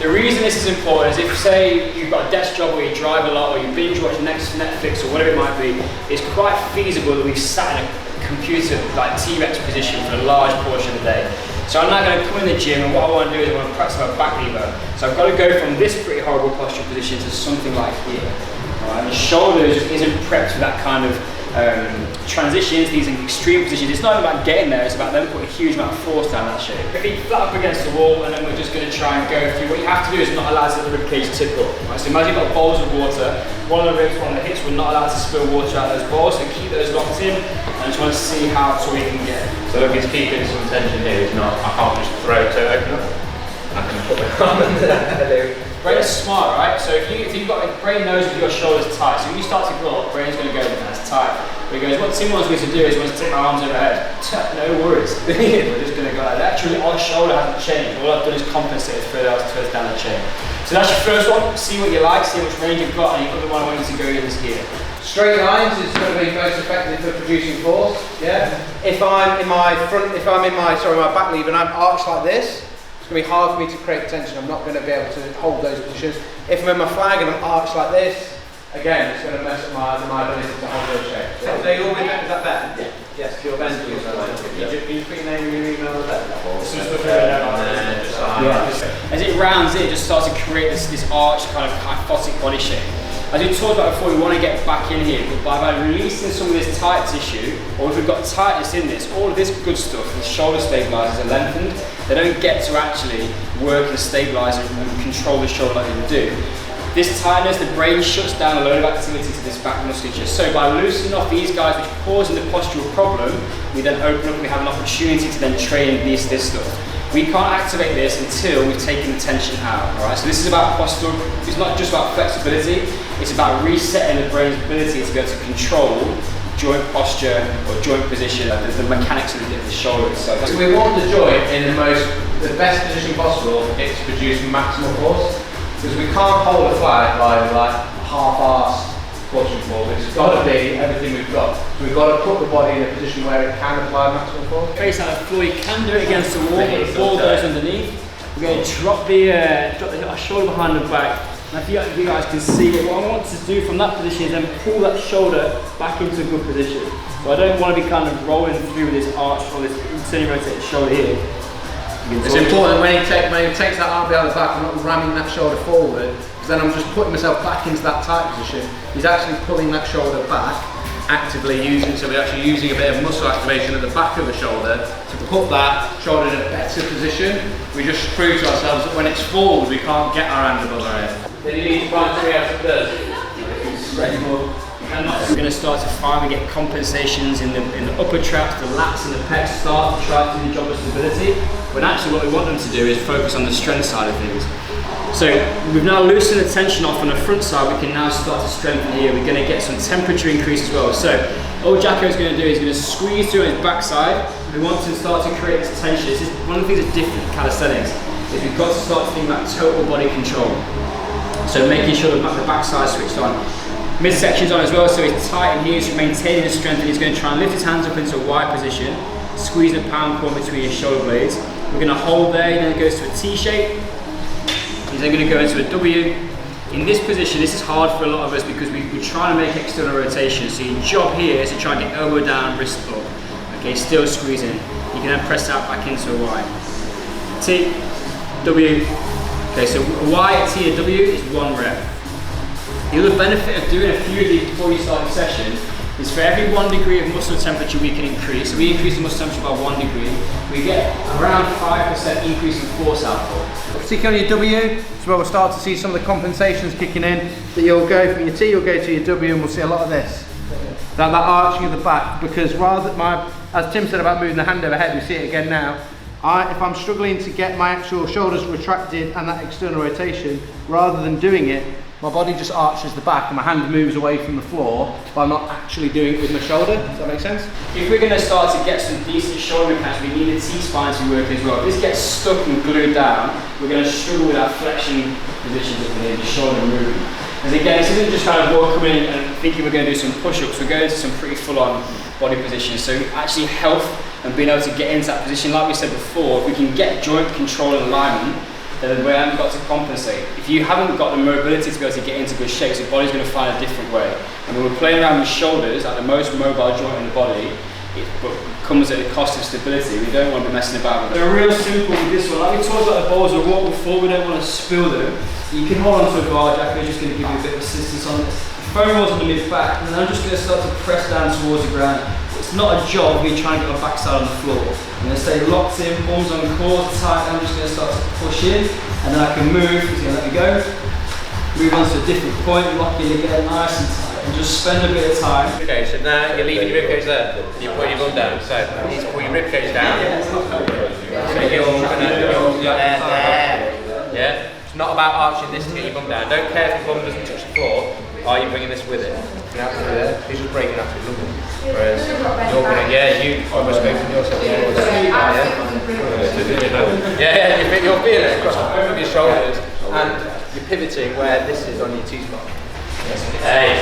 The reason this is important is if, say, you've got a desk job where you drive a lot or you binge watch Netflix or whatever it might be, it's quite feasible that we've sat in a computer, like T-Rex position for a large portion of the day. So I'm now going to come in the gym, and what I want to do is I want to practice my back lever. So I've got to go from this pretty horrible posture position to something like here. Right? And the shoulder just isn't prepped for that kind of transitions, these extreme positions. It's not about getting there, it's about them putting a huge amount of force down that shape. Feet flat up against the wall, and then we're just going to try and go through. What you have to do is not allow the rib cage to tip up. Right? So imagine you've got bowls of water, one of the ribs, one of the hips, we're not allowed to spill water out of those bowls, so keep those locked in. I just want to see how tall you can get. So if it's keeping some tension here, it's not, I can't just throw toe open up. I can put my arm under that. Brain is smart, right? So if you've got a brain knows with your shoulders tight, so when you start to grow up, brain's going to go, that's tight. But he goes, what Tim wants me to do is he wants to take my arms overhead. No worries. We're just going to go like that. Actually, our shoulder hasn't changed. All I've done is compensate further down the chain. So that's your first one. See what you like, see how much range you've got, and the other one I want you to go in is here. Straight lines is going to be most effective for producing force. Yeah. If I'm in my back lever and I'm arched like this, it's going to be hard for me to create tension. I'm not going to be able to hold those positions. If I'm in my flag and I'm arched like this, again, it's going to mess up my ability to hold those shapes. So they all be better, is that better? Yeah. Yes, your bend is right. Can you put your name and your email there? As it rounds in, it just starts to create this arched kind of kyphotic body shape. As we talked about before, we want to get back in here, but by releasing some of this tight tissue, or if we've got tightness in this, all of this good stuff, the shoulder stabilizers are lengthened. They don't get to actually work and stabilize and control the shoulder like they do. This tightness, the brain shuts down a load of activity to this back musculature. So by loosening off these guys which are causing the postural problem, we then open up and we have an opportunity to then train this stuff. We can't activate this until we've taken the tension out, all right? So this is about posture. It's not just about flexibility, it's about resetting the brain's ability to be able to control joint posture or joint position, the mechanics of the shoulder itself. So we want the joint in the best position possible it's to produce maximal force, because we can't hold a flag like half-assed pushing forward. It's got to be everything we've got. So we've got to put the body in a position where it can apply maximum force. Face out the floor, you can do it against the wall, but the ball goes underneath. We're going to drop our shoulder behind the back. Now if you guys can see it, what I want to do from that position is then pull that shoulder back into a good position. So I don't want to be kind of rolling through with this arch or this internally rotated shoulder here. It's important when he takes that arm behind the back, I'm not ramming that shoulder forward, because then I'm just putting myself back into that tight position. He's actually pulling that shoulder back, actively using, so we're actually using a bit of muscle activation at the back of the shoulder to put that shoulder in a better position. We just prove to ourselves that when it's forward, we can't get our hand above our head. Then you need to find 3 out of 30. We're going to start to finally get compensations in the upper traps, the lats and the pecs start to try to do the job of stability, when actually what we want them to do is focus on the strength side of things. So we've now loosened the tension off on the front side, we can now start to strengthen here. We're going to get some temperature increase as well. So all Jacko is going to do is going to squeeze through his backside. We want to start to create this tension. This is one of the things that's different in calisthenics, is we've got to start to think about total body control. So making sure the backside switched on. Midsection's on as well, so he's tight and he's maintaining the strength, and he's going to try and lift his hands up into a wide position, squeezing a pound core between his shoulder blades. We're going to hold there, he then goes to a T shape. He's then going to go into a W. In this position, this is hard for a lot of us because we're trying to make external rotation. So your job here is to try and get elbow down, wrist up. Okay, still squeezing. You can then press out back into a Y. T, W. Okay, so a Y, a T, a W is 1 rep. The other benefit of doing a few of these before you start the session is for every 1 degree of muscle temperature we can increase, so we increase the muscle temperature by 1 degree, we get around 5% increase in force output. Particularly on your W, so where we'll start to see some of the compensations kicking in, that you'll go from your T, you'll go to your W, and we'll see a lot of this. That arching of the back, because rather than as Tim said about moving the hand overhead, we see it again now, if I'm struggling to get my actual shoulders retracted and that external rotation, rather than doing it, my body just arches the back and my hand moves away from the floor, but I'm not actually doing it with my shoulder. Does that make sense? If we're going to start to get some decent shoulder mechanics, we need the T-spine to work as well. If this gets stuck and glued down, we're going to struggle with our flexion positions up here, the shoulder movement. And again, this isn't just kind of coming in and thinking we're going to do some push-ups, we're going to some pretty full-on body positions. So actually health and being able to get into that position, like we said before, if we can get joint control and alignment, then we haven't got to compensate. If you haven't got the mobility to be able to get into good shape, your body's going to find a different way. And when we're playing around with shoulders, like the most mobile joint in the body, it comes at the cost of stability. We don't want to be messing about with it. They're real simple with this one. Like we talked about the bowls of water before, we don't want to spill them. You can hold on to a bar jack, we're just going to give you a bit of assistance on this. The foam rolls on the mid-back, and then I'm just going to start to press down towards the ground. It's not a job where you're trying to get my backside on the floor. I'm going to stay locked in, palms on core, tight, and I'm just going to start to push in, and then I can move, he's going to let me go. Move on to a different point, lock in again, nice and tight, and just spend a bit of time. Okay, so now you're leaving your ribcage there. You put your bum down. So you need to pull your ribcage down. So you're there. Yeah? It's not about arching this to get your bum down. Don't care if your bum doesn't touch the floor. Are you bringing this with it? Now through there, you're just breaking up with movement. Whereas you're gonna, you almost go from your side to yours. Yeah, you're feeling it across both of your shoulders, and you're pivoting where this is on your T-spot. Hey.